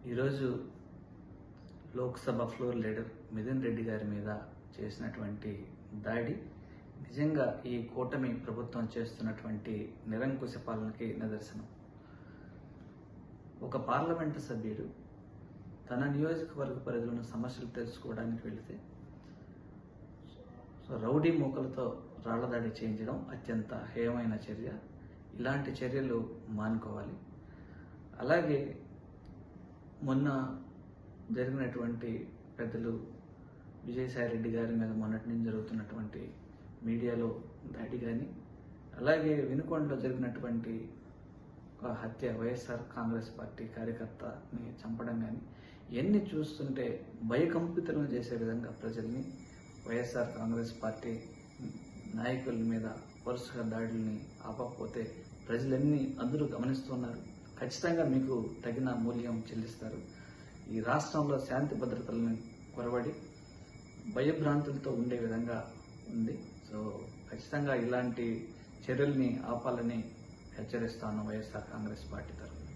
ఈరోజు Lok Sabha floor leader Mithun Reddy గారి మీద చేసినటువంటి దాడి నిజంగా ఈ కూటమి ప్రభుత్వం చేస్తున్నటువంటి నిరంకుశ పాలనకి నిదర్శనం. ఒక పార్లమెంటు సభ్యుడు తన నియోజకవర్గ పరిధిలోని సమస్యలు తెలుసుకోవడానికి వెళితే రౌడీ మూకలతో రాళ్లదాడి చేయించడం అత్యంత హేయమైన చర్య. ఇలాంటి చర్యలు మానుకోవాలి. అలాగే మొన్న జరిగినటువంటి పెద్దలు విజయసాయిరెడ్డి గారి మీద మొన్నటి నుంచి జరుగుతున్నటువంటి మీడియాలో దాడి కానీ, అలాగే వినుకొండలో జరిగినటువంటి ఒక హత్య, వైఎస్ఆర్ కాంగ్రెస్ పార్టీ కార్యకర్తని చంపడం కానీ, ఇవన్నీ చూస్తుంటే భయకంపితులను చేసే విధంగా ప్రజల్ని వైఎస్ఆర్ కాంగ్రెస్ పార్టీ నాయకుల మీద వరుసగా దాడుల్ని ఆపకపోతే ప్రజలన్నీ అందరూ గమనిస్తున్నారు. ఖచ్చితంగా మీకు తగిన మూల్యం చెల్లిస్తారు. ఈ రాష్ట్రంలో శాంతి భద్రతలను కొరవడి భయభ్రాంతులతో ఉండే విధంగా ఉంది. సో ఖచ్చితంగా ఇలాంటి చర్యల్ని ఆపాలని హెచ్చరిస్తాను వైఎస్ఆర్ కాంగ్రెస్ పార్టీ తరఫున.